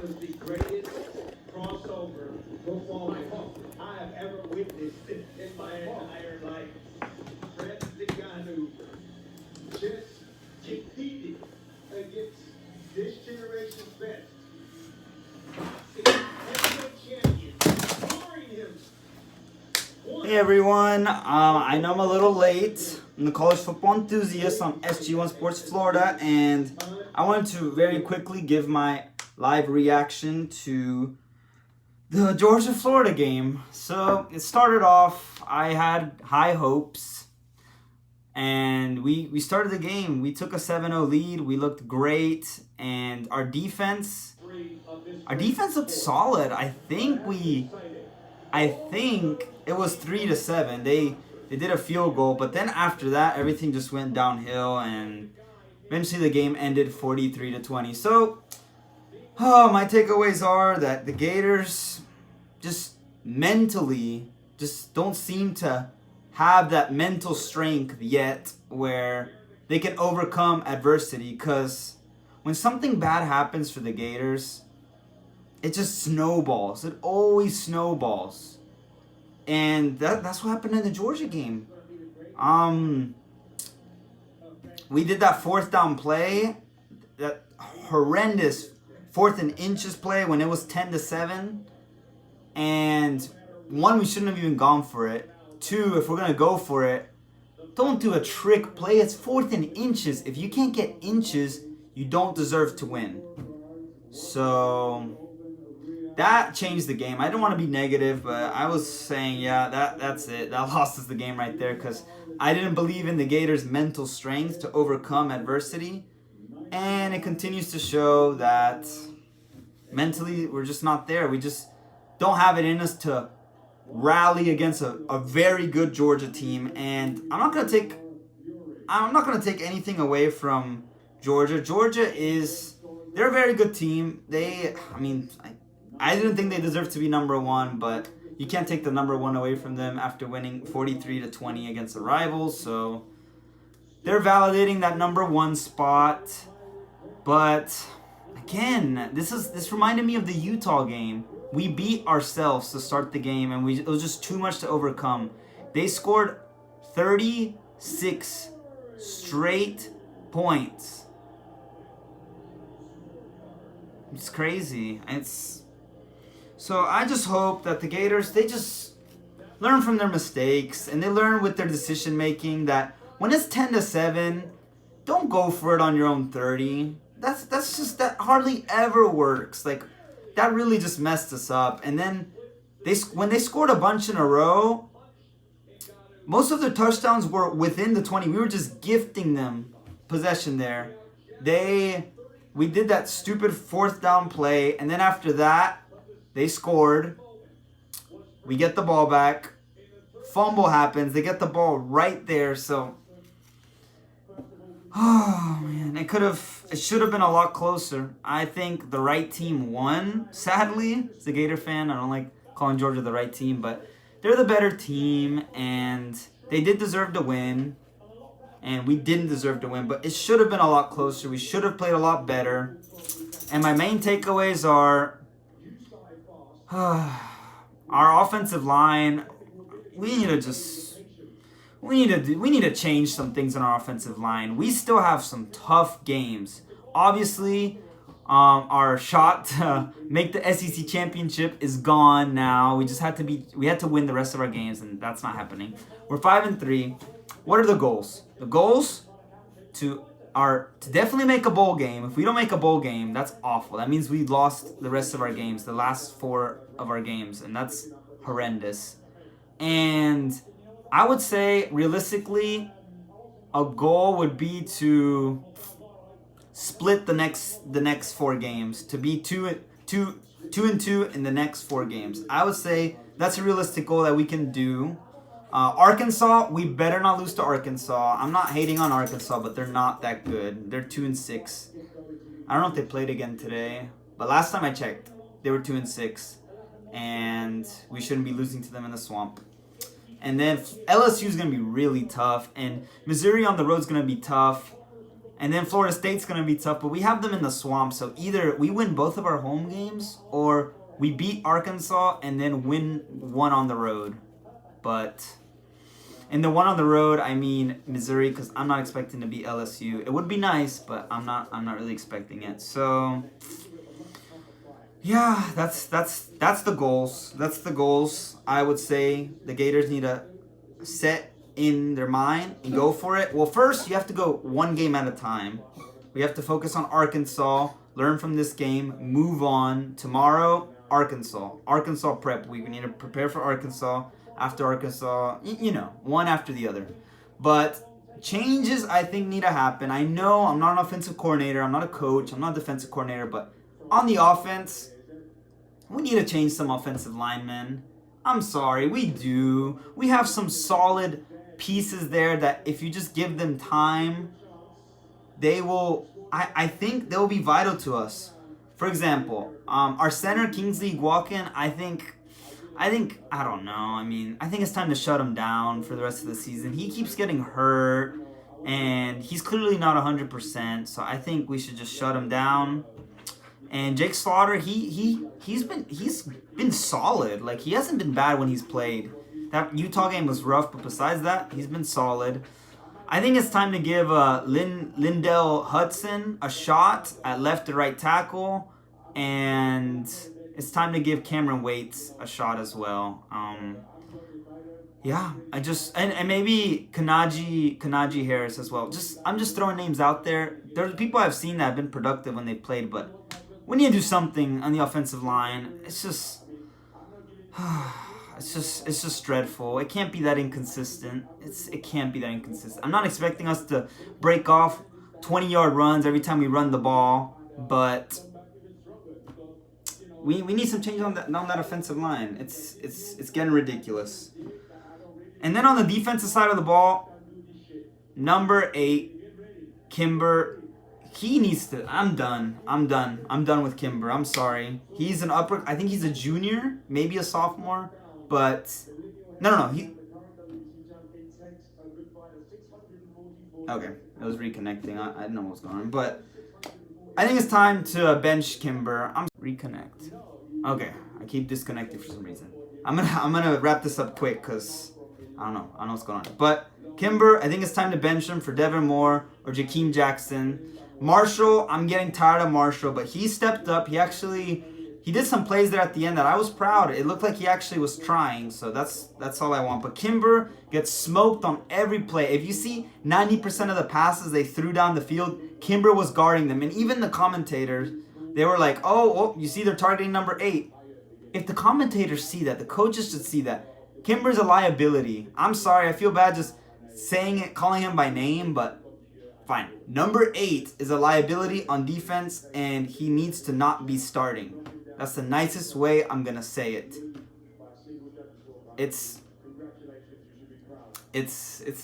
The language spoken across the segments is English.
was the greatest crossover football I have ever witnessed in my entire life. Fred Ziganu just competed against this generation's best. Heavyweight champion, scoring him. Hey everyone, I know I'm a little late. I'm the college football enthusiast on SG1 Sports Florida, and I wanted to very quickly give my live reaction to the Georgia-Florida game. So it started off, I had high hopes, and we started the game. We took a 7-0 lead, we looked great, and our defense looked solid. I think it was 3-7. They did a field goal, but then after that, everything just went downhill, and eventually the game ended 43-20. So, my takeaways are that the Gators just mentally just don't seem to have that mental strength yet where they can overcome adversity. Because when something bad happens for the Gators, it just snowballs. It always snowballs. And that's what happened in the Georgia game. We did that fourth down play, that horrendous 4th and inches play when it was 10-7. And 1, we shouldn't have even gone for it. 2, if we're going to go for it, don't do a trick play. It's 4th and inches. If you can't get inches, you don't deserve to win. So that changed the game. I don't want to be negative, but I was saying, yeah, that's it. That lost us the game right there because I didn't believe in the Gators' mental strength to overcome adversity. And it continues to show that mentally we're just not there. We just don't have it in us to rally against a very good Georgia team. And I'm not gonna take anything away from Georgia. They're a very good team. I didn't think they deserved to be number 1, but you can't take the number 1 away from them after winning 43-20 against the rivals. So they're validating that number 1 spot. But again, this reminded me of the Utah game. We beat ourselves to start the game, and it was just too much to overcome. They scored 36 straight points. It's crazy. So I just hope that the Gators, they just learn from their mistakes, and they learn with their decision making that when it's 10-7, don't go for it on your own 30. That hardly ever works. Like, that really just messed us up. And then when they scored a bunch in a row, most of their touchdowns were within the 20. We were just gifting them possession there. We did that stupid 4th down play, and then after that, they scored. We get the ball back. Fumble happens. They get the ball right there. So, oh man, it should have been a lot closer. I think the right team won. Sadly, as a Gator fan, I don't like calling Georgia the right team, but they're the better team, and they did deserve to win. And we didn't deserve to win, but it should have been a lot closer. We should have played a lot better. And my main takeaways are our offensive line. We need to change some things in our offensive line. We still have some tough games. Obviously, our shot to make the SEC championship is gone now. We had to win the rest of our games, and that's not happening. We're 5-3. What are the goals? The goals are to definitely make a bowl game. If we don't make a bowl game, that's awful. That means we lost the rest of our games, the last 4 of our games, and that's horrendous. And I would say, realistically, a goal would be to split the next 4 games, to be 2-2 in the next 4 games. I would say that's a realistic goal that we can do. Arkansas, we better not lose to Arkansas. I'm not hating on Arkansas, but they're not that good. They're 2-6. I don't know if they played again today, but last time I checked, they were 2-6, and we shouldn't be losing to them in the swamp. And then LSU is going to be really tough, and Missouri on the road is going to be tough. And then Florida State's going to be tough, but we have them in the swamp. So either we win both of our home games or we beat Arkansas and then win one on the road. But in the one on the road, I mean Missouri, because I'm not expecting to beat LSU. It would be nice, but I'm not really expecting it. So yeah, that's the goals. That's the goals. I would say the Gators need to set in their mind and go for it. Well, first you have to go one game at a time. We have to focus on Arkansas, learn from this game, move on. Tomorrow, Arkansas prep week. We need to prepare for Arkansas. After Arkansas, one after the other. But changes, I think, need to happen. I know I'm not an offensive coordinator. I'm not a coach. I'm not a defensive coordinator. But on the offense, we need to change some offensive linemen. I'm sorry, we do. We have some solid pieces there that if you just give them time, they will, I think they'll be vital to us. For example, our center, Kingsley Guakin, I don't know. I think it's time to shut him down for the rest of the season. He keeps getting hurt, and he's clearly not 100%, so I think we should just shut him down. And Jake Slaughter, he's been solid. Like, he hasn't been bad when he's played. That Utah game was rough, but besides that, he's been solid. I think it's time to give Lindell Hudson a shot at left to right tackle, and it's time to give Cameron Waits a shot as well. Yeah, and maybe Kanaji Harris as well. I'm just throwing names out there. There's people I've seen that have been productive when they played, but we need to do something on the offensive line. It's just dreadful. It can't be that inconsistent. It can't be that inconsistent. I'm not expecting us to break off 20-yard runs every time we run the ball, but we need some change on that offensive line. It's getting ridiculous. And then on the defensive side of the ball, number 8, Kimber. He needs to. I'm done with Kimber. I'm sorry. He's I think he's a junior, maybe a sophomore, but no. Okay, it was reconnecting. I didn't know what was going on, but I think it's time to bench Kimber. Reconnect. Okay, I keep disconnecting for some reason. I'm gonna wrap this up quick because I don't know what's going on. But Kimber, I think it's time to bench him for Devin Moore or Jakeem Jackson. Marshall, I'm getting tired of Marshall, but he stepped up. He did some plays there at the end that I was proud of. It looked like he actually was trying, so that's all I want. But Kimber gets smoked on every play. If you see 90% of the passes they threw down the field, Kimber was guarding them. And even the commentators, they were like, oh, you see they're targeting number 8. If the commentators see that, the coaches should see that. Kimber's a liability. I'm sorry, I feel bad just saying it, calling him by name, but fine. Number 8 is a liability on defense, and he needs to not be starting. That's the nicest way I'm going to say it. It's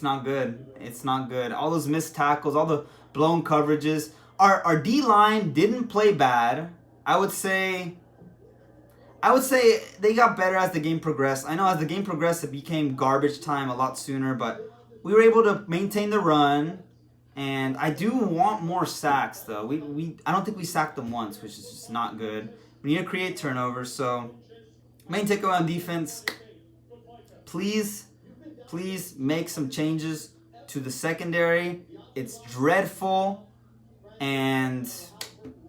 not good. It's not good. All those missed tackles, all the blown coverages. Our D-line didn't play bad. I would say they got better as the game progressed. I know as the game progressed, it became garbage time a lot sooner, but we were able to maintain the run. And I do want more sacks, though. I don't think we sacked them once, which is just not good. We need to create turnovers. So, main takeaway on defense, please make some changes to the secondary. It's dreadful. And,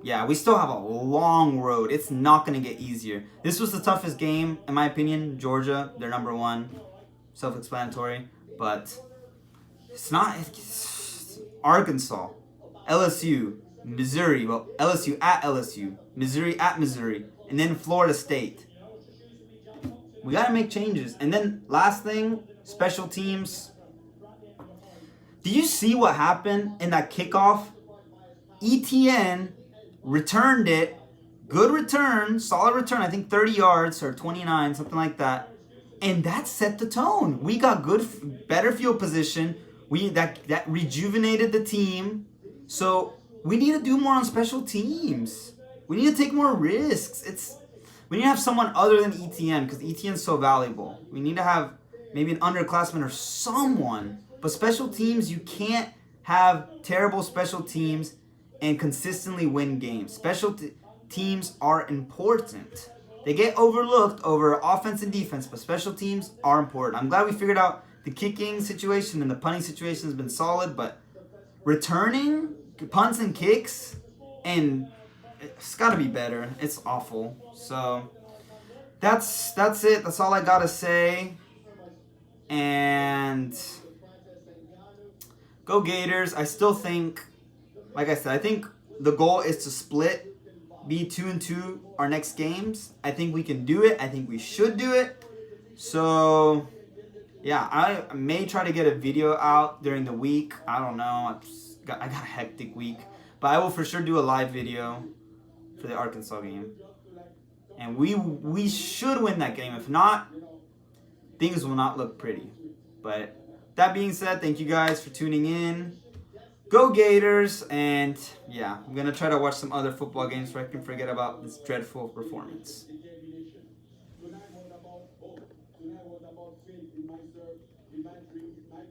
yeah, we still have a long road. It's not going to get easier. This was the toughest game, in my opinion. Georgia, they're number 1. Self-explanatory. But it's not... Arkansas, LSU, Missouri, LSU at LSU, Missouri at Missouri, and then Florida State. We got to make changes. And then last thing, special teams. Did you see what happened in that kickoff? ETN returned it. Good return, solid return. I think 30 yards or 29, something like that. And that set the tone. We got better field position. That rejuvenated the team. So we need to do more on special teams. We need to take more risks. We need to have someone other than ETN because ETN is so valuable. We need to have maybe an underclassman or someone. But special teams, you can't have terrible special teams and consistently win games. Teams are important. They get overlooked over offense and defense, but special teams are important. I'm glad we figured out the kicking situation and the punting situation has been solid, but returning punts and kicks, and it's got to be better. It's awful. So that's it. That's all I got to say. And go Gators. I still think, like I said, I think the goal is to split, be 2-2 our next games. I think we can do it. I think we should do it. So, yeah, I may try to get a video out during the week. I don't know. I got a hectic week. But I will for sure do a live video for the Arkansas game. And we should win that game. If not, things will not look pretty. But that being said, thank you guys for tuning in. Go Gators, and yeah, I'm going to try to watch some other football games so I can forget about this dreadful performance. Tonight was about hope. Tonight was about faith in myself, in my dreams, in my